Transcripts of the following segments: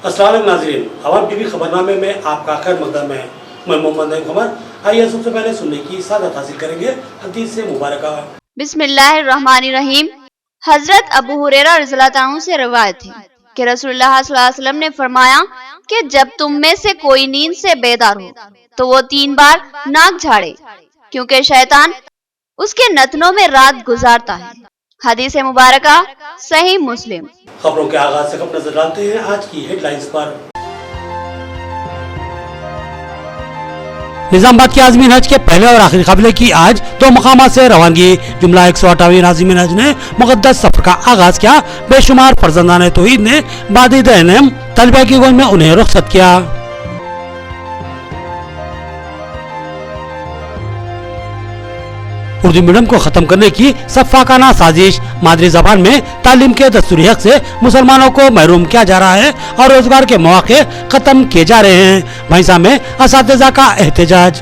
अस्सलाम वालेकुम नाज़रीन, आवाम टीवी खबरनामे में आपका खैर मकदम है। मैं मोहम्मद नईम खबर। आइए सबसे पहले सुनने की सादत हासिल करेंगे हदीस से मुबारक। बिस्मिल्लाहिर्रहमानिर्रहीम। हजरत अबू हुरैरा रज़ियल्लाहु अन्हु से रवायत है कि रसूलुल्लाह सल्लल्लाहु अलैहि वसल्लम ने फरमाया कि जब तुम में से कोई नींद से बेदार हो तो वो 3 बार नाक झाड़े, क्योंकि शैतान उसके नथनों में रात गुजारता है। हदीस मुबारका सही मुस्लिम। खबरों के आगाज से कब नजर डालते हैं आज की हेडलाइंस पर। निजामाबाद के आज़मीन हज के पहले और आखिरी काफिले की आज 2 मकामात से रवानगी। जुमला 158 आज़मीन हज ने मुक़द्दस सफर का आगाज किया। बेशुमार फर्जंदान तौहीद ने बादिद एनम तलबिया की गोद में उन्हें रुखसत किया। उर्दू मीडियम को खत्म करने की सफाकाना साजिश। मादरी जबान में तालीम के दस्तूरी हक से मुसलमानों को महरूम किया जा रहा है और रोजगार के मौके खत्म किए जा रहे हैं। भैंसा में असातिज़ा का एहतजाज।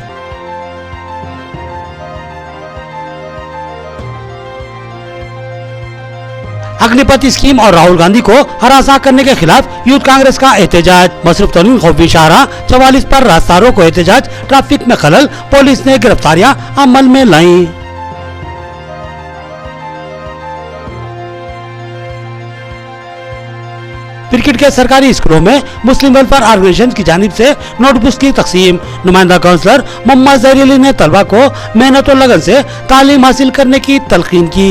अग्निपथ स्कीम और राहुल गांधी को हरासा करने के खिलाफ यूथ कांग्रेस का एहतजाज। मसरूफ तरीन खौफी शाहराह 44 पर रास्ता रोको एहतजाज। ट्रैफिक में खलल, पुलिस ने गिरफ्तारियां अमल में लाई। क्रिकेट के सरकारी स्कूलों में मुस्लिम वेलफेयर ऑर्गेनाइजेशन की जानिब से नोटबुक्स की तकसीम। नुमाइंदा काउंसलर मोहम्मद ज़हरी अली ने तलबा को मेहनत और लगन से तालीम हासिल करने की तलकीन की।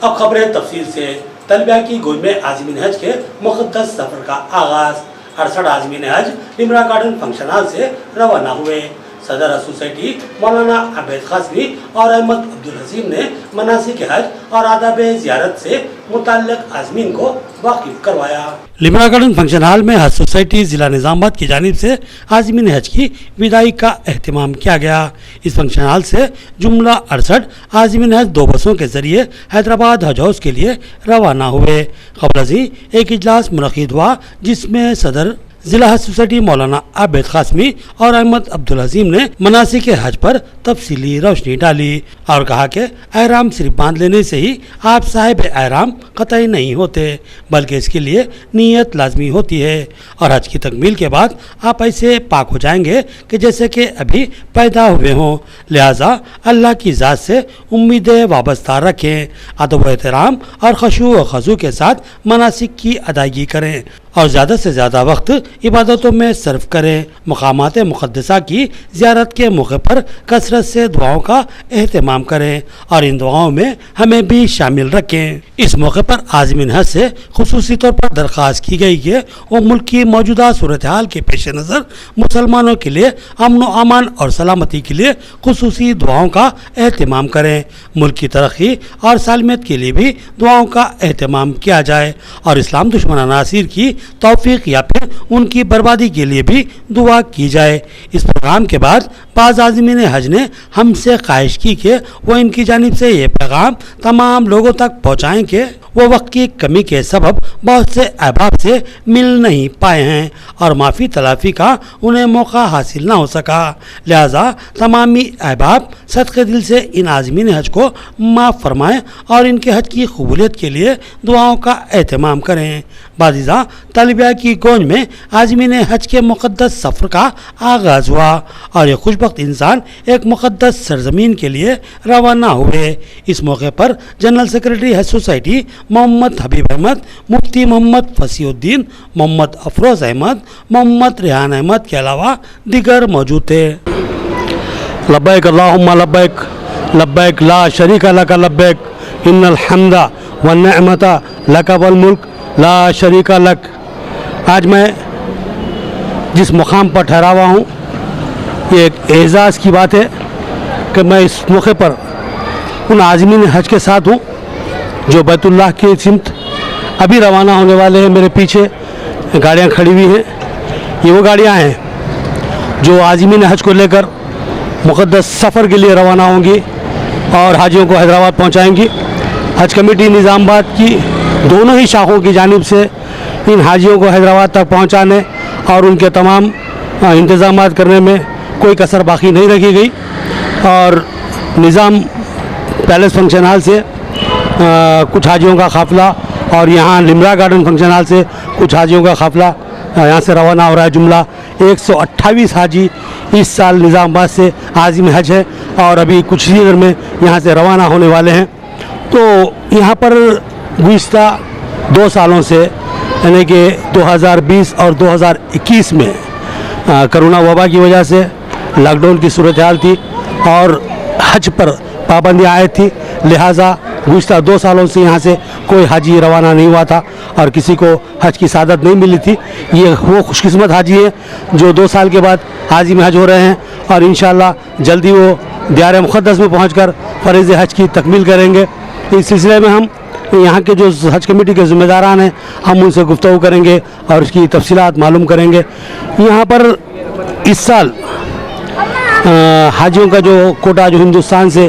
अब खबरें तफसील से। तलबिया की गोद में आज़मीन हज के मुक़द्दस सफर का आगाज। 68 आज़मीन हज लिमरा गार्डन फंक्शन हॉल से रवाना हुए। सदर सोसाइटी मौलाना आबिद कासमी और अहमद अब्दुल हसीम ने मनासिक हज और आदाब ज़ियारत से मुताल्लिक़ आज़मीन को वाकिफ करवाया। लिमरा गार्डन फंक्शन हॉल में हज सोसाइटी जिला निजामाबाद की जानिब से आज़मीन हज की विदाई का एहतमाम किया गया। इस फंक्शन हॉल से जुमला 68 आज़मीन हज 2 बसों के जरिए हैदराबाद हज हाउस के लिए रवाना हुए। क़ब्ल अज़ीं एक इजलास मुनक़िद हुआ जिसमें सदर जिला हज सोसाइटी मौलाना आबिद कासमी और अहमद अब्दुल हसीम ने मनासिक हज पर तफसीली रोशनी डाली और कहा कि एहराम सिर्फ बांध लेने से ही आप साहिब एहराम कतई नहीं होते, बल्कि इसके लिए नीयत लाजमी होती है और हज की तकमील के बाद आप ऐसे पाक हो जाएंगे कि जैसे कि अभी पैदा हुए हों। लिहाजा अल्लाह की ज़ात से उम्मीदें वाबस्ता रखें, अदब व एहतराम और खशू व खज़ू के साथ मनासिक की अदायगी करें और ज़्यादा से ज़्यादा वक्त इबादतों में सर्फ करें। मकामात मुक़द्दसा की ज़ियारत के मौके पर कसरत से दुआओं का एहतमाम करें और इन दुआओं में हमें भी शामिल रखें। इस मौके पर आज़मीन हज से खुसूसी तौर पर दरख्वास्त की गई कि वो मुल्क की मौजूदा सूरत हाल के पेश नज़र मुसलमानों के लिए अमन व अमान और सलामती के लिए खुसूसी दुआओं का एहतमाम करें। मुल्क की तरक्की और सालमियत के लिए भी दुआओं का एहतमाम किया जाए और इस्लाम दुश्मन अनासिर की तौफीक या फिर उनकी बर्बादी के लिए भी दुआ की जाए। इस प्रोग्राम के बाद बाज़ आज़मीन हज ने हमसे ख्वाहिश की कि वो इनकी जानिब से ये पैगाम तमाम लोगों तक पहुँचाएँ कि वो वक्त की कमी के सबब बहुत से अहबाब से मिल नहीं पाए हैं और माफ़ी तलाफ़ी का उन्हें मौका हासिल ना हो सका। लिहाजा तमामी अहबाब सदक़े दिल से इन आज़मीन हज को माफ़ फरमाएँ और इनके हज की कबूलियत के लिए दुआओं का एहतमाम करें। बाज़िज़ा तलबिया की गोंज में आज़मीन हज के मुक़द्दस सफ़र का आगाज़ हुआ और ये खुशबख्त इंसान एक मुक़द्दस सरजमीन के लिए रवाना हुए। इस मौके पर जनरल सेक्रेटरी हज सोसाइटी मोहम्मद हबीब अहमद, मुफ्ती मोहम्मद फसीउद्दीन, मोहम्मद अफरोज़ अहमद, मोहम्मद रेहान अहमद के अलावा दिगर मौजूद थे। लब्बैक अल्लाहुम्मा लब्बैक, लब्बैक ला शरीका लका लब्बैक, इन्नल हम्दा व निअमता लका वल मुल्क ला शरीका लक। आज मैं जिस मुकाम पर ठहरा हुआ हूँ ये एक एज़ाज़ की बात है कि मैं इस मौके पर उन आज़मीन हज के साथ हूँ जो बैतुल्लाह की सिमत अभी रवाना होने वाले हैं। मेरे पीछे गाड़ियाँ खड़ी हुई हैं, ये वो गाड़ियाँ हैं जो आज़मीन हज को लेकर मुक़द्दस सफ़र के लिए रवाना होंगी और हाजियों को हैदराबाद पहुँचाएँगी। हज कमेटी निज़ामाबाद की दोनों ही शाखों की जानिब से इन हाजियों को हैदराबाद तक पहुँचाने और उनके तमाम इंतज़ामात करने में कोई कसर बाकी नहीं रखी गई और निज़ाम पैलेस फंक्शन हॉल से कुछ हाजियों का काफ़िला और यहाँ लिमरा गार्डन फंक्शन हॉल से कुछ हाजियों का काफ़िला यहाँ से रवाना हो रहा है। जुमला 128 हाजी इस साल निज़ामाबाद से आज़िम हज है और अभी कुछ ही देर में यहाँ से रवाना होने वाले हैं। तो यहाँ पर गुज़िश्ता 2 सालों से यानी कि 2020 और 2021 में कोरोना वबा की वजह से लॉकडाउन की सूरत हाल थी और हज पर पाबंदियाँ आयद थी, लिहाजा गुज़िश्ता 2 सालों से यहाँ से कोई हाजी रवाना नहीं हुआ था और किसी को हज की सादत नहीं मिली थी। ये वो खुशकिस्मत हाजी हैं जो 2 साल के बाद आज़िम हज हो रहे हैं और इंशाअल्लाह जल्दी वो दियार मुक़द्दस में पहुँचकर फ़र्ज़ हज की तकमील करेंगे। इस सिलसिले में हम यहाँ के जो हज कमेटी के ज़िम्मेदारान हैं हम उनसे गुफ्तगू करेंगे और उसकी तफसीलात मालूम करेंगे। यहाँ पर इस साल हाजियों का जो कोटा जो हिंदुस्तान से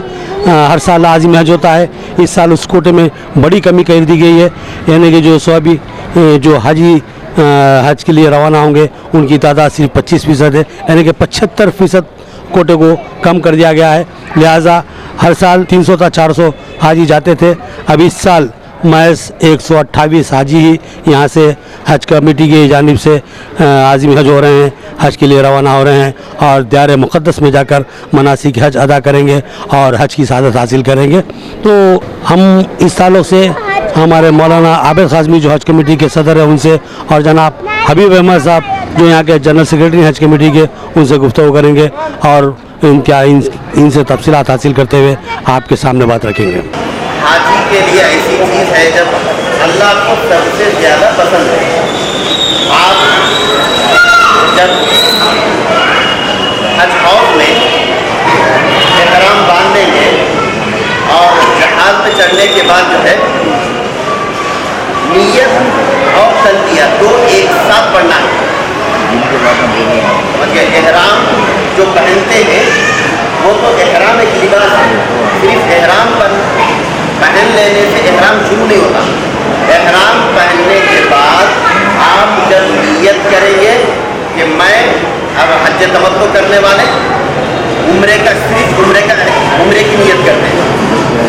हर साल आज़िम हज होता है, इस साल उस कोटे में बड़ी कमी कर दी गई है। यानी कि जो सवाबी जो हाजी हज के लिए रवाना होंगे उनकी तादाद सिर्फ 25% है, यानी कि 75% कोटे को कम कर दिया गया है। लिहाजा हर साल 300 था 400 हाजी जाते थे, अब इस साल महज 128 हाजी ही यहाँ से हज कमेटी की जानिब से आज़िम हज हो रहे हैं, हज के लिए रवाना हो रहे हैं और दियार मुक़द्दस में जाकर मनासिक हज अदा करेंगे और हज की सआदत हासिल करेंगे। तो हम इस ताल्लुक़ से हमारे मौलाना आबिद ख़ाज़मी जो हज कमेटी के सदर हैं उनसे और जनाब हबीब अहमद साहब जो यहाँ के जनरल सेक्रेटरी हज कमेटी के, उनसे गुफ्तगू करेंगे और इनसे तफसीलात हासिल करते हुए आपके सामने बात रखेंगे। हाजी के लिए ऐसी चीज़ है जब अल्लाह को सबसे ज़्यादा पसंद है। आप जब हज हाउस में एहराम बांध देंगे और जहाज पे चढ़ने के बाद जो है नियत और तलबिया 2 एक साथ पढ़ना है। एहराम जो पहनते हैं वो तो एहराम एक लिबास है, सिर्फ एहराम पर पहन लेने से एहराम शुरू नहीं होता। एहराम पहनने के बाद आप जब नियत करेंगे कि मैं अब हज तमत्तु करने वाले उम्रे का सिर्फ उम्रे की नियत करते हैं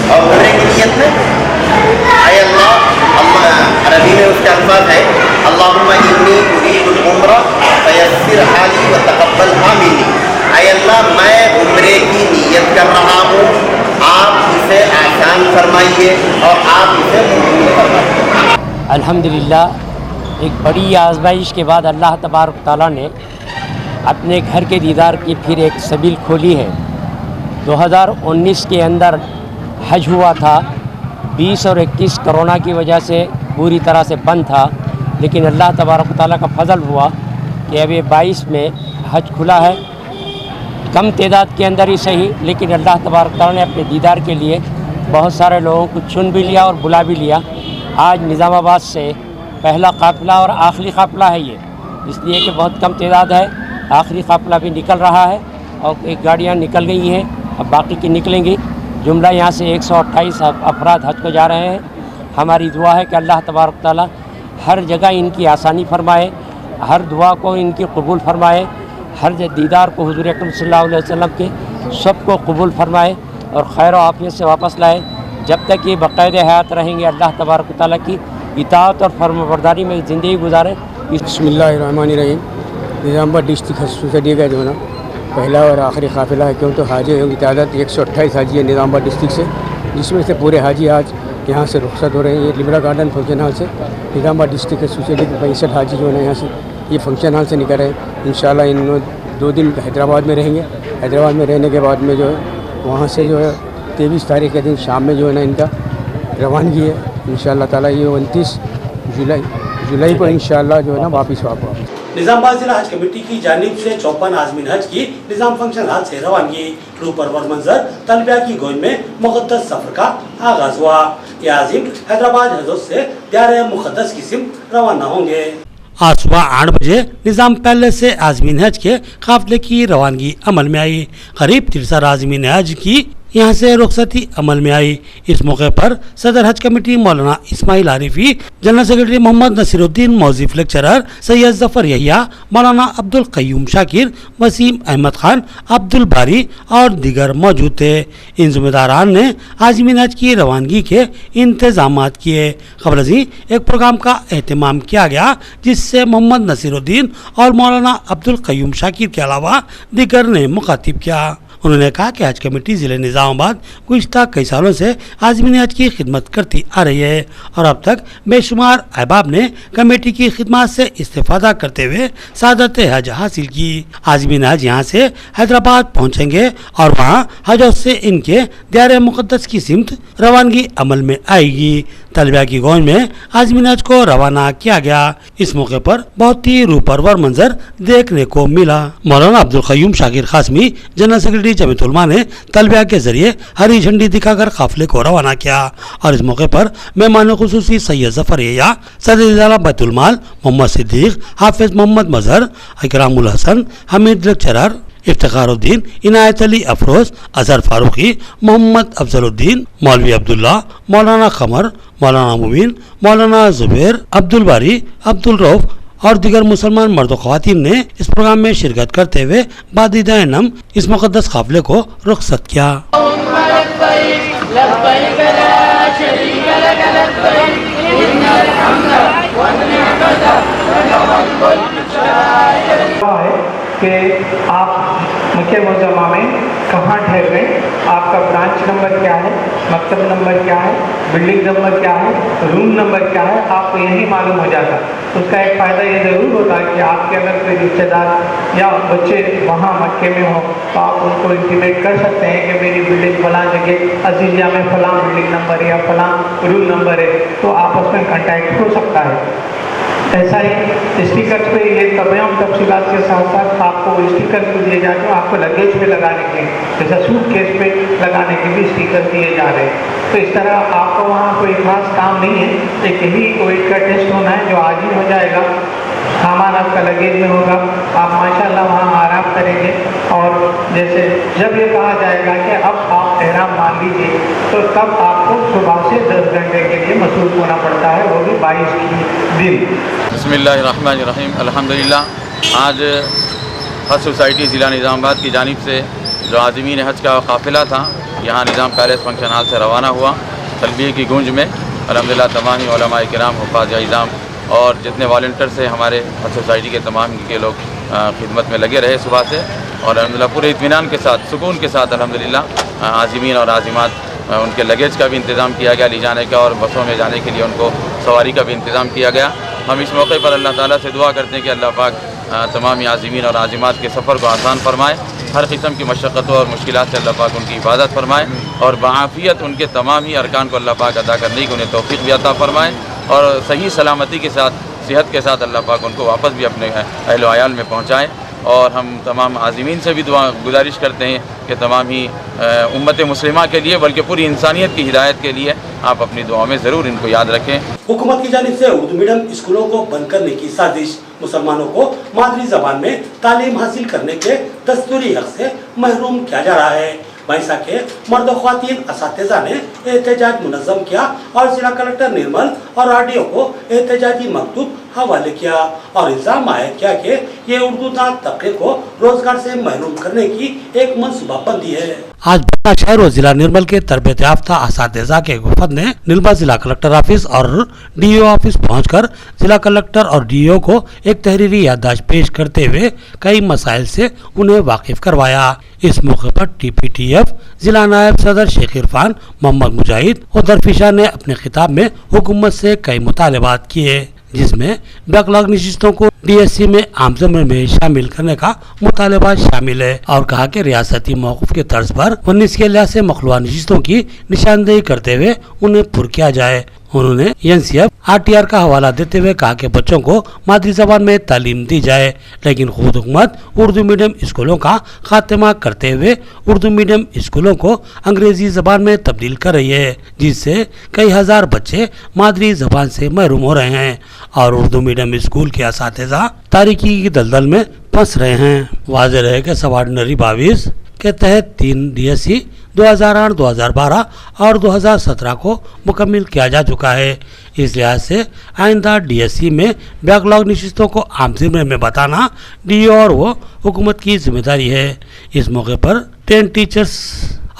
और उम्रे की नियत में आय अल्लाह अरबी में उसके अल्फाज है अल्लाहुम्मा इन्नी उरीदुल उम्रा फयस्सिर हाली व तक़ब्बलहा मिन्नी। आय अल्लाह मैं उम्रे की नियत कर रहा हूँ, आप इसे आसान फरमाइए और आप इसे कबूल फरमाइए। अल्हम्दुलिल्लाह एक बड़ी आज़माइश के बाद अल्लाह तबारक तआला ने अपने घर के दीदार की फिर एक सबील खोली है। 2019 के अंदर हज हुआ था, 20 और 21 कोरोना की वजह से पूरी तरह से बंद था, लेकिन अल्लाह तबारक तआला का फजल हुआ कि अब ये 22 में हज खुला है। कम तादाद के अंदर ही सही, लेकिन अल्लाह तबारक तआला ने अपने दीदार के लिए बहुत सारे लोगों को चुन भी लिया और बुला भी लिया। आज निज़ामाबाद से पहला काफ़िला और आखिरी काफ़िला है ये, इसलिए कि बहुत कम तादाद है। आखिरी काफ़िला भी निकल रहा है और एक गाड़ियाँ निकल गई हैं, अब बाकी की निकलेंगी। जुमला यहाँ से 128 अफराद हज को जा रहे हैं। हमारी दुआ है कि अल्लाह तबारक तआला हर जगह इनकी आसानी फरमाए, हर दुआ को इनकी कबूल फरमाए, हर दीदार को हुज़ूर अकरम सल्लल्लाहु अलैहि वसल्लम के सबको कबूल फरमाए और खैर व आफियत से वापस लाए। जब तक ये बाकायदे हयात रहेंगे अल्लाह तबारक तआला की इताअत और फर्माबरदारी में ज़िंदगी गुजारें। बिस्मिल्लाहिर्रहमानिर्रहीम। निज़ामाबाद डिस्ट्रिक्ट हज सोसाइटी का जो है ना पहला और आखिरी काफ़िला है, क्यों तो हाजियों की तादाद 128 हाजी है निज़ामाबाद डिस्ट्रिक्ट से, जिसमें से पूरे हाजी आज यहाँ से रुखसत हो रहे हैं। ये लिमरा गार्डन फंक्शन हॉल से निज़ामाबाद डिस्ट्रिक्ट सोसाइटी के 65 हाजी जो है यहाँ से ये फंक्शन हॉल से निकल रहे हैं। इंशाल्लाह इन 2 दिन हैदराबाद में रहेंगे। हैदराबाद में रहने के बाद में जो है वहाँ से जो है 23 तारीख के दिन शाम में जो है ना इनका रवानगी है इंशाअल्लाह ताला। ये 29 जुलाई को इंशाअल्लाह जो है ना वापस निज़ामाबाद जिला हज कमेटी की जानिब से 54 आज़मीन हज की निज़ाम फंक्शन हॉल से रवानगी रू परवर मंजर तलबिया की गोद में मुक़द्दस सफ़र का आगाज़ हुआ। ये आज़िम हैदराबाद हजों से दियार मुक़द्दस की सिमत रवाना होंगे। आज सुबह 8 बजे निज़ाम पैलेस से आज़मीन हज के काफ़िले की रवानगी अमल में आई। करीब 63 आज़मीन हज की यहाँ से रुखसती अमल में आई। इस मौके पर सदर हज कमेटी मौलाना इस्माइल आरिफी, जनरल सेक्रेटरी मोहम्मद नसीरुद्दीन, मौजिफ लेक्चरर सैयद जफर यहिया, मौलाना अब्दुल कय्यूम शाकिर, वसीम अहमद खान, अब्दुल बारी और दीगर मौजूद थे। इन जिम्मेदारान ने आज़मीन हज की रवानगी के इंतजामात किए। खबर अजी एक प्रोग्राम का एहतमाम किया गया जिससे मोहम्मद नसीरुद्दीन और मौलाना अब्दुल कय्यूम शाकिर के अलावा दीगर ने मुखातिब किया। उन्होंने कहा कि हज कमेटी ज़िले निज़ामाबाद गुज़िश्ता कई सालों से आज़मीन हज की खिदमत करती आ रही है और अब तक बेशुमार अहबाब ने कमेटी की खिदमत से इस्तेफादा करते हुए सादत हज हासिल की। आज़मीन हज यहाँ से हैदराबाद पहुँचेंगे और वहाँ हज हाउस से इनके दियार मुक़द्दस की सिमत रवानगी अमल में आएगी। तलबिया की गौज में आज़मीन हज को रवाना किया गया। इस मौके पर बहुत ही रूपरवर मंजर देखने को मिला। मौलाना अब्दुल कय्यूम शाकिर खासमी, जनरल सेक्रेटरी जमीयत उलमा ने तलबिया के जरिए हरी झंडी दिखाकर काफिले को रवाना किया और इस मौके पर मेहमान खुसूसी सैयद जफर यहिया, सदर इदारा बैतुल माल मोहम्मद सिद्दीक, हाफिज मोहम्मद मजहर, इकरामुल हसन, हमीद लेक्चरर, इफ्तिखारुद्दीन, इनायत अली अफरोज, अजहर फारूकी, मोहम्मद अफजलुद्दीन, मौलवी अब्दुल्ला, मौलाना कमर, मौलाना मुबीन, मौलाना जुबैर, अब्दुल बारी, अब्दुल रऊफ और दीगर मुसलमान मर्द ख़वातीन ने इस प्रोग्राम में शिरकत करते हुए बादिदा नम इस मुक़द्दस काफ़िले को रुख़सत किया। कि आप मक्के मुअज़्ज़मा में कहाँ ठहर गए, आपका ब्रांच नंबर क्या है, मकतब नंबर क्या है, बिल्डिंग नंबर क्या है, रूम नंबर क्या है, आपको यही मालूम हो जाता। उसका एक फ़ायदा ये ज़रूर होता कि आपके अगर कोई रिश्तेदार या बच्चे वहाँ मक्के में हो तो आप उनको इंटीमेट कर सकते हैं कि मेरी बिल्डिंग फलां जगह अजीज़िया में फलां बिल्डिंग नंबर है या फलां रूम नंबर है, तो आपस में कॉन्टैक्ट हो सकता है। ऐसा ही स्टिकर पे ये तमाम तफसीलात के साथ साथ आपको स्टिकर भी दिए जाते हैं, आपको लगेज पे लगाने के, जैसा सूट केस पे लगाने के भी स्टिकर दिए जा रहे हैं। तो इस तरह आपको वहाँ कोई खास काम नहीं है, एक यही कोविड का टेस्ट होना है जो आज ही हो जाएगा। सामान आपका लगेज में होगा, आप माशाल्लाह वहाँ आराम करेंगे और जैसे जब ये कहा जाएगा कि अब आप एहराम मान लीजिए तो तब आपको सुबह से 10 घंटे के लिए मसरूफ़ होना पड़ता है, वो भी 22 दिन। बिस्मिल्लाहिर्रहमानिर्रहीम, अल्हम्दुलिल्लाह। आज हज सोसाइटी ज़िला निज़ामाबाद की जानिब से जो आज़मीन हज का काफ़िला था यहाँ निज़ाम पैलेस फंक्शन हॉल से रवाना हुआ। तलबिया की गूंज में अल्हम्दुलिल्लाह तमाम उलमा इकराम, हुफ़ाज़ इज़ाम और जितने वॉलंटियर से हमारे हज सोसाइटी के तमाम के लोग खिदमत में लगे रहे सुबह से और अल्हम्दुलिल्लाह पूरे इत्मीनान के साथ, सुकून के साथ अल्हम्दुलिल्लाह आज़मीन और आज़िमात उनके लगेज का भी इंतज़ाम किया गया ले जाने का और बसों में जाने के लिए उनको सवारी का भी इंतज़ाम किया गया। हम इस मौके पर अल्लाह ताला से दुआ करते हैं कि अल्लाह पाक तमाम आज़मीन और आज़िमात के सफ़र को आसान फरमाए, हर किस्म की मशक्क़तों और मुश्किलात से अल्लाह पाक उनकी हिफाजत फरमाए और बाआफ़ियत उनके तमाम ही अरकान को अल्लाह पाक अदा करने की उन्हें तौफ़ीक़ भी अता फरमाए और सही सलामती के साथ, सेहत के साथ अल्लाह पाक उनको वापस भी अपने अहल व अयाल में पहुँचाएँ। और हम तमाम आज़मीन से भी दुआ गुजारिश करते हैं कि तमाम ही उम्मत मुस्लिमा के लिए बल्कि पूरी इंसानियत की हिदायत के लिए आप अपनी दुआ में ज़रूर इनको याद रखें। हुकूमत की जानिब से उर्दू मीडियम स्कूलों को बंद करने की साजिश, मुसलमानों को मादरी ज़बान में तालीम हासिल करने के दस्तूरी हक़ से महरूम किया जा रहा है। बाइसा के मर्द ख़वातीन असातिज़ा ने एहतजाज मुनज़्ज़म किया और जिला कलेक्टर निर्मल और RDO को एहतजाजी मकतूब हवाले किया और इल्ज़ाम आयद किया कि ये उर्दू दान तबके को रोजगार से महरूम करने की एक मनसूबाबंदी है। आज पटना शहर और जिला निर्मल के तरबियत याफ्ता असातिज़ा के वफद ने निर्मल जिला कलेक्टर ऑफिस और DO ऑफिस पहुंचकर जिला कलेक्टर और DO को एक तहरीरी याददाश्त पेश करते हुए कई मसाइल से उन्हें वाकिफ करवाया। इस मौके पर TPTF जिला नायब सदर शेख इरफान मोहम्मद मुजाहिद और दरफिशा ने अपने खिताब में हुकूमत से कई मुतालबात किए, जिसमें बैकलॉग नशिस्तों को DSC में आम ज़मरे में शामिल करने का मुतालबा शामिल है और कहा कि रियासती मौक़िफ़ के तर्ज पर 19 के लिहाज से मखलूआ नशिस्तों की निशानदेही करते हुए उन्हें पुर किया जाए। उन्होंने NCF RTR का हवाला देते हुए कहा कि बच्चों को मादरी ज़बान में तालीम दी जाए, लेकिन खुद हुकूमत उर्दू मीडियम स्कूलों का खात्मा करते हुए उर्दू मीडियम स्कूलों को अंग्रेजी ज़बान में तब्दील कर रही है, जिससे कई हजार बच्चे मादरी ज़बान से महरूम हो रहे हैं और उर्दू मीडियम स्कूल के असातिज़ा तारीकी की दलदल में फंस रहे हैं। वाज़ेह रहे कि सब ऑर्डिनरी 22 के तहत 3 DSC 2008-2012 और 2017 को मुकम्मल किया जा चुका है। इस लिहाज से आइंदा DSC में बैकलॉग नशिस्तों को आम ज़िम्मे में बताना DO और वो हुकूमत की जिम्मेदारी है। इस मौके पर 10 टीचर्स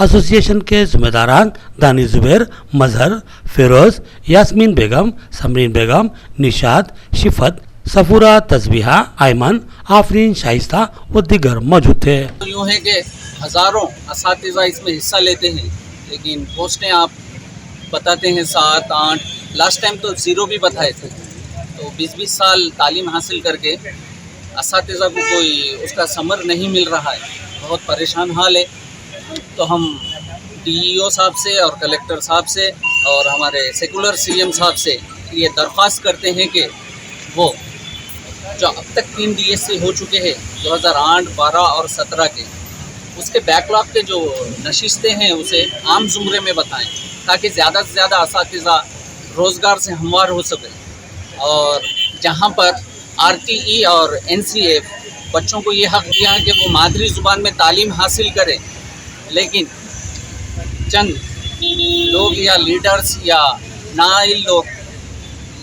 एसोसिएशन के जिम्मेदारान दानी जुबैर, मजहर, फिरोज, यास्मीन बेगम, समरीन बेगम, निशाद, शिफत, सफूरा, तस्बीहा, आयमन, आफरीन, शाइस्ता व दिगर मौजूद थे। यूँ है कि हज़ारों असातिज़ा इसमें हिस्सा लेते हैं, लेकिन पोस्टें आप बताते हैं 7, 8, लास्ट टाइम तो 0 भी बताए थे। तो 20-20 साल तालीम हासिल करके असातिज़ा को कोई उसका समर नहीं मिल रहा है, बहुत परेशान हाल है। तो हम DEO साहब से और कलेक्टर साहब से और हमारे सेकुलर CM साहब से ये दरख्वास्त करते हैं कि वो जो अब तक 3 DSC हो चुके हैं 2008, 12 और 17 के, उसके बैकलॉग के जो नशिस्तें हैं उसे आम ज़ुमरे में बताएं, ताकि ज़्यादा से ज़्यादा असातिज़ा रोज़गार से हमवार हो सके। और जहाँ पर RTE और NCA बच्चों को ये हक़ दिया है कि वो मादरी ज़ुबान में तालीम हासिल करें, लेकिन चंद लोग या लीडर्स या नाइल लोग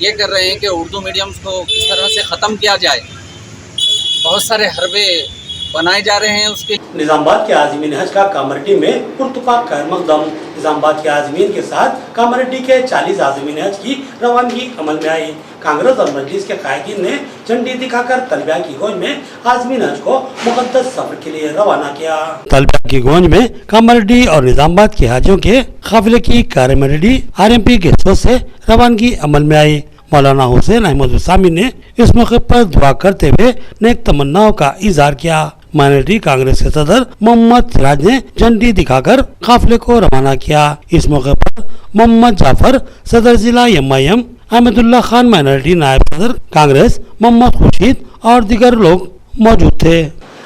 ये कर रहे हैं कि उर्दू मीडियम्स को किस तरह से ख़त्म किया जाए। बहुत सारे हरबे बनाए जा रहे हैं उसके। निजामाबाद के आज़मीन हज का कामरेड्डी में पुरतपाक खैर मकदम। निजामाबाद के आज़मीन के साथ कामरेड्डी के 40 आज़मीन हज की रवानगी अमल में आई। कांग्रेस और मजलिस के कायदीन ने झंडी दिखाकर तलबिया की गौज में आज़मीन हज को मुक़द्दस सफर के लिए रवाना किया। तलबिया की गौज में कामरेड्डी और निजामाबाद के हाजियों के काफिले की कामरेड्डी RMP के हिस्सों से रवानगी अमल में आई। मौलाना हुसैन अहमद सामी ने इस मौके पर दुआ करते हुए नेक तमन्नाओं का इजहार किया। माइनॉरिटी कांग्रेस के सदर मोहम्मद सिराज ने झंडी दिखाकर काफिले को रवाना किया। इस मौके पर मोहम्मद जाफर सदर जिला MIM, अहमदुल्ला खान माइनॉरिटी नायब सदर कांग्रेस, मोहम्मद खुर्शीद और दीगर लोग मौजूद थे।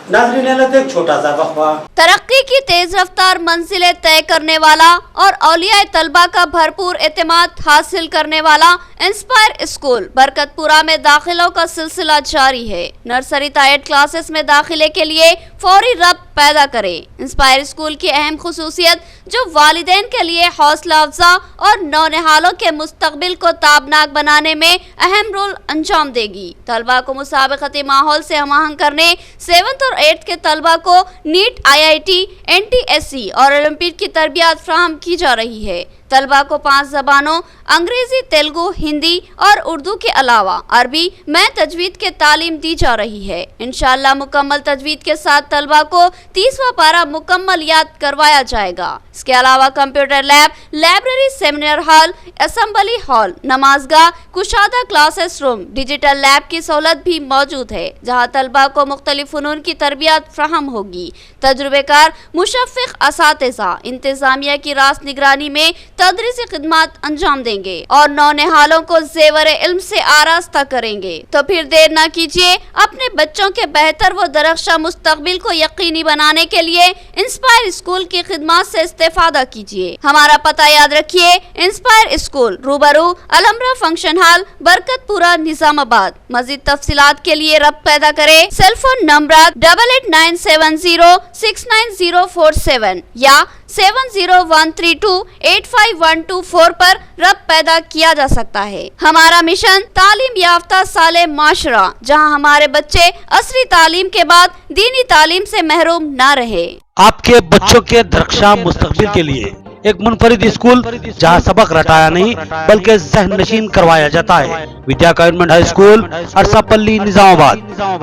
नाज़रीन, एक छोटा सा वक्फा। तरक्की की तेज रफ्तार मंजिलें तय करने वाला और औलिया तलबा का भरपूर एतमाद हासिल करने वाला इंस्पायर स्कूल बरकतपुरा में दाखिलों का सिलसिला जारी है। नर्सरी से 8 क्लासेस में दाखिले के लिए फौरी रब्त पैदा करें। इंस्पायर स्कूल की अहम खुसूसियत जो वालिदैन के लिए हौसला अफजा और नौनिहालों के मुस्तकबिल को ताबनाक बनाने में अहम रोल अंजाम देगी। तलबा को मुसाबकती माहौल से हमआहंग करने 7th और 8th के तलबा को नीट, IIT, NTSC और ओलंपिक की तरबियत फ्राहम की जा रही है। तलबा को 5 ज़बानों अंग्रेजी, तेलुगु, हिंदी और उर्दू के अलावा अरबी में तजवीद के तालीम दी जा रही है। इंशाअल्लाह मुकम्मल तजवीद के साथ तलबा को 30वां पारा मुकम्मल याद करवाया जाएगा। इसके अलावा computer lab, library, seminar hall, assembly hall, नमाजगाह, कुशादा क्लासेस रूम, डिजिटल लैब की सहूलत भी मौजूद है, जहाँ तलबा को मुख्तलिफ फ़नून की तरबियत फ्राहम होगी। तजुर्बेकार मुशफ़िक़ असातिज़ा इंतज़ामिया की रास्त निगरानी में तदरीसी खिदमत अंजाम देंगे और नौनिहालों को ज़ेवर इल्म से आरास्ता करेंगे। तो फिर देर न कीजिए, अपने बच्चों के बेहतर व दरख्शा मुस्तकबिल को यकीनी बनाने के लिए इंस्पायर स्कूल की खिदमत से इस्तेफादा कीजिए। हमारा पता याद रखिए, इंस्पायर स्कूल, रूबरू अलमरा फंक्शन हॉल, बरकतपुरा, निजामाबाद। मजीद तफसीलात के लिए रब्त पैदा करें सेलफोन नंबर 8897069047 या 7013285124 पर रब्त पैदा किया जा सकता है। हमारा मिशन तालीम याफ्ता साले माशरा, जहां हमारे बच्चे असली तालीम के बाद दीनी तालीम से महरूम ना रहे। आपके बच्चों के दरख्शां मुस्तकबिल के लिए एक मुनफरिद स्कूल जहां सबक रटाया नहीं बल्कि ज़हन नशीन करवाया जाता है। विद्या government high school, Arsapalli, Nizamabad,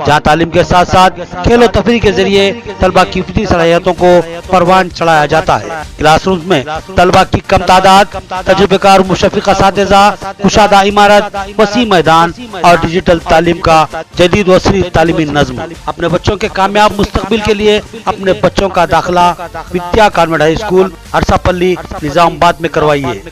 जहां तालीम के साथ साथ खेलो तफरी के जरिए तलबा की फितरी सलाहियतों को परवान चढ़ाया जाता है। क्लासरूम में तलबा की कम तादाद, तजुर्बेकार मुशफ़िक़ असातिज़ा, कुशादा इमारत, वसी मैदान और डिजिटल तालीम का जदीद वसरी तालीमी नज़्म। अपने बच्चों के कामयाब मुस्तकबिल के लिए अपने बच्चों का दाखिला विद्या government high school, Arsapalli, Nizamabad में करवाइए।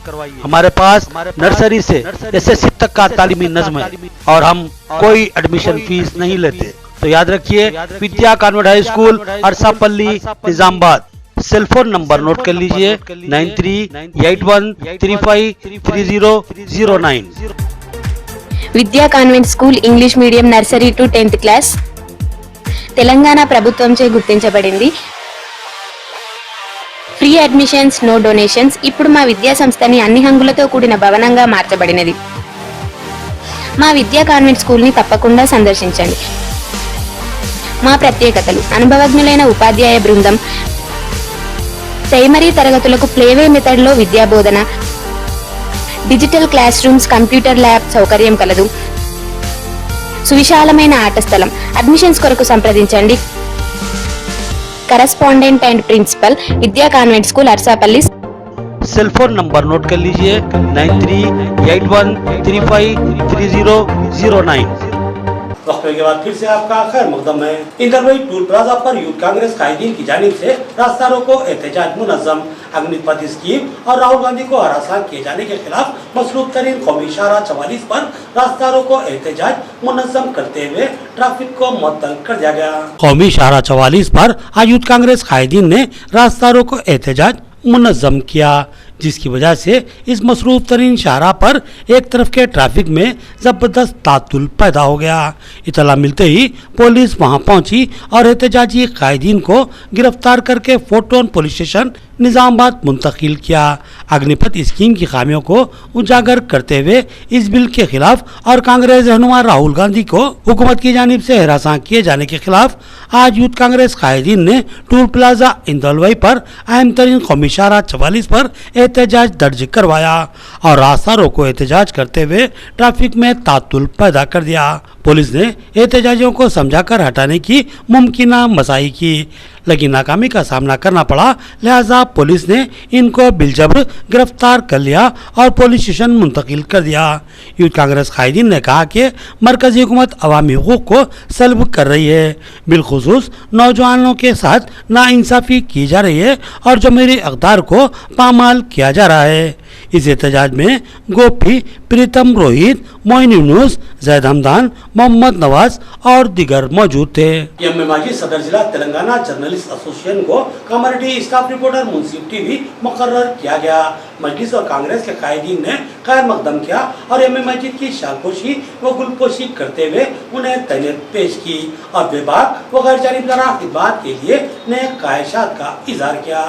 हमारे पास नर्सरी से SSC तक का तालीमी नज़्म है और हम कोई एडमिशन फीस नहीं लेते। तो याद रखिए, Vidya convent high school, Arsapalli, Nizamabad. Cell phone number note कर लीजिए 9381353009। Vidya convent school English medium nursery to 10th class Telangana ప్రభుత్వంచే గుర్తించబడింది. Free admissions, no donations. ఇప్పుడు మా విద్యా సంస్థని అన్ని హంగులతో కూడిన భవనంగా మార్చబడినది. మా విద్యా కాన్వెంట్ స్కూల్ని తప్పకుండా సందర్శించండి. మా ప్రత్యేకతలు: అనుభవజ్ఞులైన ఉపాధ్యాయ బృందం, ప్రైమరీ తరగతులకు ప్లేవే మెథడ్లో విద్యాబోధన, digital classrooms, computer lab సౌకర్యం కలదు, సువిశాలమైన ఆట స్థలం. అడ్మిషన్స్ కొరకు సంప్రదించండి. Correspondent and principal, Vidya convent school, Arsapalli. Cell phone number note कर लीजिए 9381353009। वक्फे के बाद फिर से आपका खैर मकदम है। इंदरवई टूल प्लाजा पर यूथ कांग्रेस कायदीन की जानिब से रास्ता रोको एहतजाज मुनज़्ज़म। अग्निपथ स्कीम और राहुल गांधी को हरासा किए जाने के खिलाफ मसलूब तरीन कौमी शाहराह 44 पर रास्ता रोको एहतजाज मुनज़्ज़म करते हुए ट्रैफिक को मुअत्तल कर दिया गया। कौमी शाहराह 44 पर आज यूथ कांग्रेस कायदीन ने रास्ता रोको एहतजाज मुनज़्ज़म किया, जिसकी वजह से इस मसरूफ तरीन शाहराह पर एक तरफ के ट्रैफिक में ज़बरदस्त तातुल पैदा हो गया। इतला मिलते ही पुलिस वहां पहुंची और एहतजाजी कायदीन को गिरफ्तार करके फोर्टोन पुलिस स्टेशन निज़ामाबाद मुंतकिल किया। अग्निपथ स्कीम की खामियों को उजागर करते हुए इस बिल के खिलाफ और कांग्रेस रहनुमा राहुल गांधी को हुकूमत की जानिब से हिरासत किए जाने के खिलाफ आज यूथ कांग्रेस कायदीन ने टूल प्लाजा इंदलवई पर अहम तरीन कौमी शाहराह 44 पर एहतजाज दर्ज करवाया और रास्ता रोको एहतजाज करते हुए ट्रैफिक में तातुल पैदा कर दिया। पुलिस ने एहतजाजियों को समझाकर हटाने की मुमकिना मसाई की, लेकिन नाकामी का सामना करना पड़ा। लिहाजा पुलिस ने इनको बिलजबर गिरफ्तार कर लिया और पुलिस स्टेशन मुंतकिल कर दिया। यूथ कांग्रेस कायदीन ने कहा कि मरकजी हुकूमत अवामी हुकूक को सल्ब कर रही है, बिलखुसूस नौजवानों के साथ नाइंसाफ़ी की जा रही है और जमहूरी इक़्तिदार को पामाल किया जा रहा है। इस एहतजाज में गोपी, प्रीतम रोहित, मोइन यूनुस, जैद हमदान, मोहम्मद नवाज और दिगर मौजूद थे। एम माजिद सदर जिला तेलंगाना जर्नलिस्ट एसोसिएशन को कम्युनिटी स्टाफ रिपोर्टर मुंसिफ टीवी मुकर्रर किया गया। मजलिस और कांग्रेस के कायदीन ने खैर मकदम किया और एम माजिद की शालपोशी व गुलपोशी करते हुए उन्हें तैनात पेश की और बेबाक व गैर जानिबदाराना खिदमत के लिए नए ख्वाहिशात का इजहार किया।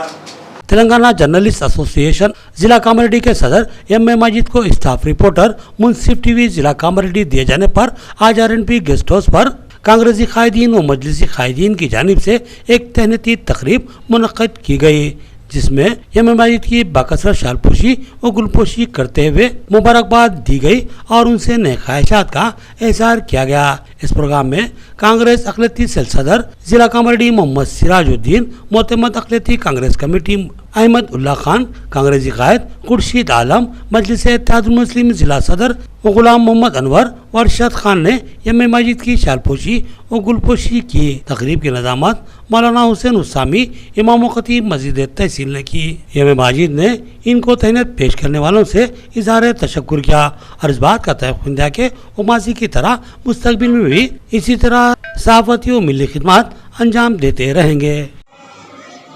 तेलंगाना जर्नलिस्ट एसोसिएशन जिला कमेटी के सदर एम माजिद को स्टाफ रिपोर्टर मुंसिफ टीवी जिला कमेटी दिए जाने पर आज RNP गेस्ट हाउस पर कांग्रेसी कायदीन व मजलिसी कायदीन की जानिब से एक तहनीती तकरीब मुनक़्क़िद की गई, जिसमें एम माजिद की बाकसरत शालपोशी व गुलपोशी करते हुए मुबारकबाद दी गई और उनसे नए ख्वाहिशात का इज़हार किया गया। इस प्रोग्राम में कांग्रेस अक़लियती सेल सदर जिला कमेटी मोहम्मद सिराजुद्दीन, मोतमद अक़लियती कांग्रेस कमेटी अहमद उल्ला खान, कांग्रेसी कायद खुर्शीद आलम, मजलिस इत्तेहादुल मुस्लिम जिला सदर गुलाम मोहम्मद अनवर और अरशद खान ने एम माजिद की शालपोशी व गुलपोशी की। तकरीब की नज़ामत मौलाना हुसैन उस्सामी, इमाम व खतीब मस्जिद तहसील ने की। एम माजिद ने इनको तहनीत पेश करने वालों से इज़हार तशक्कुर किया और इस बात का तयक़ुन दिया कि वो माजी की तरह मुस्तक़बिल में भी इसी तरह सहाफ़ती व मिली खिदमत अंजाम देते रहेंगे।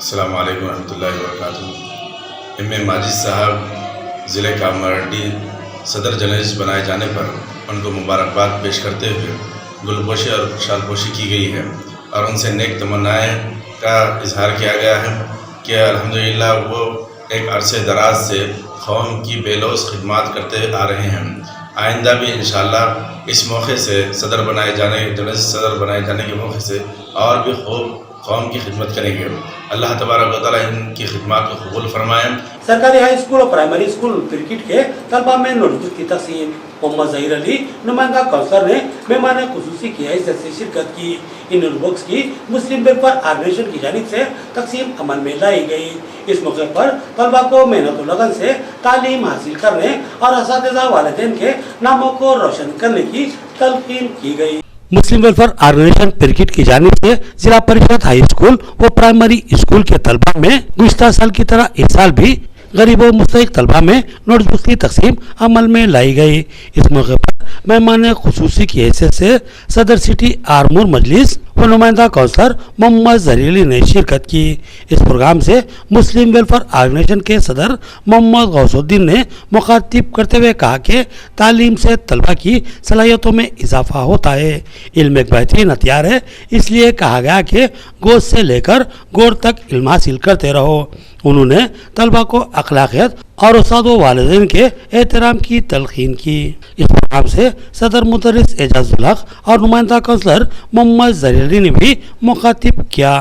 अस्सलामु अलैकुम रहमतुल्लाहि व बरकातुहू। एम माजिद साहब ज़िले कामारेड्डी सदर जर्नलिस्ट बनाए जाने पर उनको मुबारकबाद पेश करते हुए गुलपोशी और शालपोशी की गई है और उनसे नेक तमन्नाएँ का इजहार किया गया है कि अल्हम्दुलिल्लाह वो एक अरसे दराज से कौम की बेलौस खिदमत करते आ रहे हैं। आइंदा भी इंशाअल्लाह इस मौके से जर्नलिस्ट सदर बनाए जाने के मौके से और भी खूब कौम की खिदमत करेंगे। अल्लाह तबारक व तआला इनकी खिदमत को कबूल फरमाए। सरकारी हाई स्कूल और प्राइमरी स्कूल क्रिकेट के तलबा में नोटबुक की तकसीम। मोहम्मद ज़हीर अली नुमाइंदा काउंसलर ने मेहमान खुसूसी की हैसियत से शिरकत की। इन नोटबुक्स की मुस्लिम वेलफेयर ऑर्गेनाइजेशन की जानिब से तकसीम अमल में लाई गई। इस मौके पर तलबा को मेहनत और लगन से तालीम हासिल करने और असातिज़ा वालिदैन के नामों को रोशन करने की तलकीन की गई। मुस्लिम वेलफेयर ऑर्गेनाइजेशन पिरकिट की जानिब से जिला परिषद हाई स्कूल व प्राइमरी स्कूल के तलबा में गुज़िश्ता साल की तरह इस साल भी गरीब व मुस्तहिक तलबा में नोटबुक की तकसीम अमल में लाई गई। इस मौके पर मेहमान खुसूसी की हैसियत से सदर सिटी आरमूर मजलिस व पर नुमाइंदा काउंसलर मोहम्मद जरीली ने शिरकत की। इस प्रोग्राम से मुस्लिम वेलफेयर ऑर्गेनाइजेशन के सदर मोहम्मद गौसुद्दीन ने मुखातिब करते हुए कहा कि तालीम से तलबा की सलाहियतों में इजाफा होता है। इल्म एक बेहतरीन हथियार है, इसलिए कहा गया कि गोद से लेकर गोद तक इल्म हासिल करते रहो। उन्होंने तलबा को अखलाकियत और उस्ताद व वालिदैन के एहतराम की तलकीन की। इस प्रोग्राम से सदर मुदर्रिस एजाजुल हक और नुमाइंदा काउंसलर मोहम्मद जरीली ने भी मुखातिब किया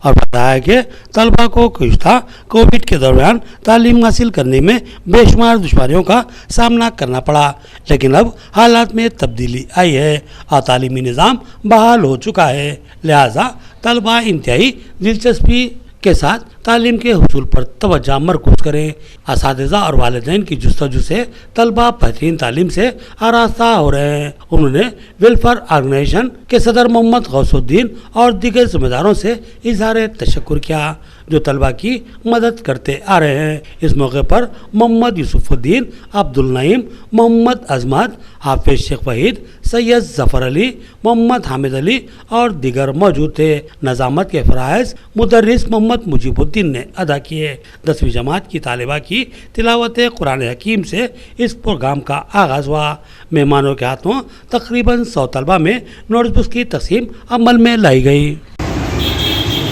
और बताया कि तलबा को गुज़िश्ता कोविड के दौरान तालीम हासिल करने में बेशुमार दुश्वारियों का सामना करना पड़ा, लेकिन अब हालात में तब्दीली आई है और तालीमी निज़ाम बहाल हो चुका है। लिहाजा तलबा इंतहाई दिलचस्पी के साथ तालीम के हुसूल पर तवज्जो मरकूज़ करें। असातिज़ा और वालिदैन की जुस्तजू से तलबा बेहतरीन तालीम से आरास्ता हो रहे हैं। उन्होंने वेलफेयर ऑर्गेनाइजेशन के सदर मोहम्मद गौसुद्दीन और दीगर जिम्मेदारों से इजहार तशक्कुर किया जो तलबा की मदद करते आ रहे हैं। इस मौके पर मोहम्मद यूसुफुद्दीन, अब्दुल नईम, मोहम्मद अजमत, हाफिज शेख वहीद, सैयद जफर अली, मोहम्मद हामिद अली और दीगर मौजूद थे। नज़ामत के फ़राइज़ मुदर्रिस मोहम्मद मुजीबुद्दीन ने अदा किए। 10वीं जमात की तालिबा की तिलावत कुरान हकीम से इस प्रोग्राम का आगाज़ हुआ। मेहमानों के हाथों तकरीबन 100 तलबा में नोटबुक्स की तकसीम अमल में लाई गई।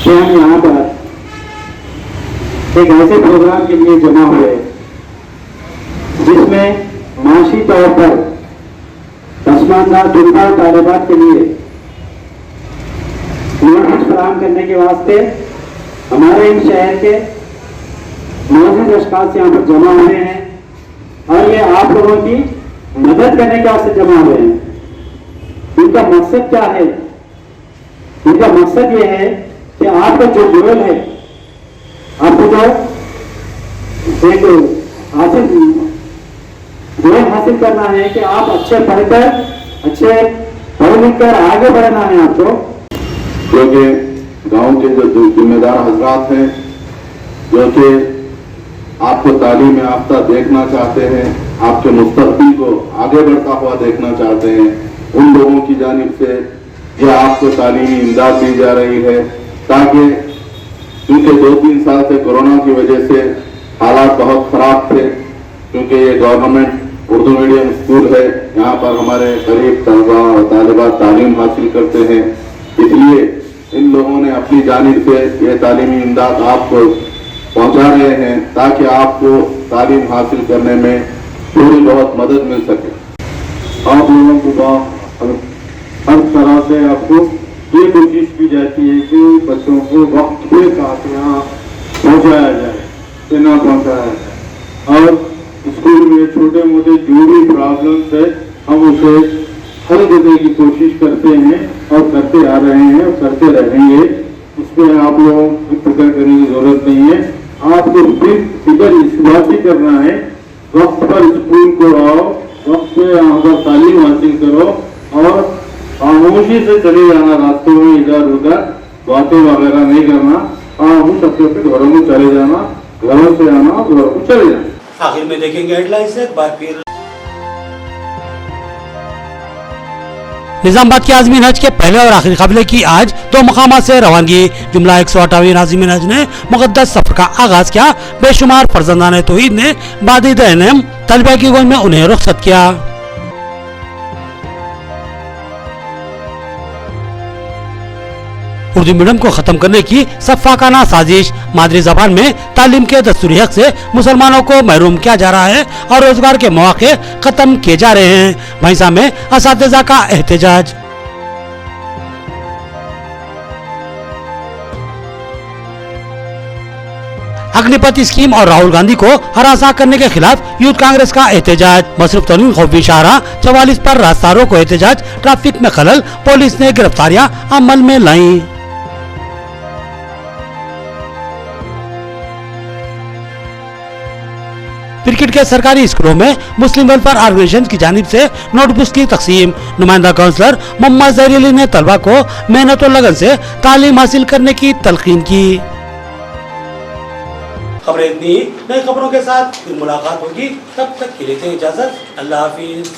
यहाँ पर एक ऐसे प्रोग्राम के लिए जमा हुए जिसमें माशी तौर पर पसमानदा तलबा तालिबात के लिए नोटबुक्स फराहम करने के वास्ते हमारे इन शहर के मौजूद अशखास यहाँ पर जमा हुए हैं और ये आप लोगों की मदद करने के वास्ते जमा हुए हैं। इनका मकसद क्या है? इनका मकसद ये है कि आपका जो गोल है, आपको जो एक हासिल करना है कि आप अच्छे पढ़कर, अच्छे पढ़ लिख कर आगे बढ़ना है आपको। क्योंकि गांव के जो जिम्मेदार हजरात हैं जो कि आपको तालीम याफ्ता देखना चाहते हैं, आपके मुस्तकबिल को आगे बढ़ता हुआ देखना चाहते हैं, उन लोगों की जानिब से यह आपको तालीमी इमदाद दी जा रही है ताकि क्योंकि 2-3 साल से कोरोना की वजह से हालात बहुत ख़राब थे। क्योंकि ये गवर्नमेंट उर्दू मीडियम स्कूल है, यहाँ पर हमारे करीब तलबा और तालिबात तालीम हासिल करते हैं, इसलिए इन लोगों ने अपनी जानिब से ये तालीमी इमदाद आपको पहुँचा रहे हैं ताकि आपको तालीम हासिल करने में थोड़ी बहुत मदद मिल सके। आप लोगों को हर तरह से आपको ये कोशिश की जाती है कि बच्चों को वक्त के साथ यहाँ पहुँचाया जाए, कि ना पहुँचाया जाए। और स्कूल में छोटे मोटे जो भी प्रॉब्लम्स है हम उसे हल करने की कोशिश करते हैं और करते आ रहे हैं और करते रहेंगे। इसमें आप लोगों की फिक्र करने की जरूरत नहीं है। आपको फिक्र इस बात ही करना है वक्त पर स्कूल को आओ, वक्त पे यहाँ पर तालीम हासिल करो और खामोशी से चले जाना, रास्तों में इधर उधर बातें वगैरह नहीं करना, खामोश अपने घरों में चले जाना, घरों से आना, घरों में चले जाना। आखिर में देखेंगे हेडलाइंस एक बार फिर। निजामाबाद के आज़मीन हज के पहले और आखिरी काफिले की आज 2 मकामात से रवानगी। जुमला 108वीं आज़मीन हज ने मुक़द्दस सफर का आगाज किया। बेशुमार फर्जंदान तौहीद ने बादिद एनएम तलबा की गोद में उन्हें रुखसत किया। उर्दू मीडियम को खत्म करने की सफाकाना साजिश। मादरी जबान में तालीम के दस्तूरी हक से मुसलमानों को महरूम किया जा रहा है और रोजगार के मौके खत्म किए जा रहे हैं। भैंसा में असातिज़ा का एहतजाज। अग्निपथ स्कीम और राहुल गांधी को हरासा करने के खिलाफ यूथ कांग्रेस का एहतजाज। मसरूफ तरीन खौफी शाहराह 44 पर रास्ता रोको एहतजाज। ट्रैफिक में खलल, पुलिस ने गिरफ्तारियां अमल में लाई। क्रिकेट के सरकारी स्कूलों में मुस्लिम वेलफेयर ऑर्गेनाइजेशन की जानिब से नोटबुक्स की तकसीम। नुमाइंदा काउंसलर मोहम्मद जरीली ने तलबा को मेहनत और लगन से तालीम हासिल करने की तलकीन की। खबरें इतनी, नई खबरों के साथ फिर मुलाकात होगी, तब तक के लिए इजाजत, अल्लाह हाफिज।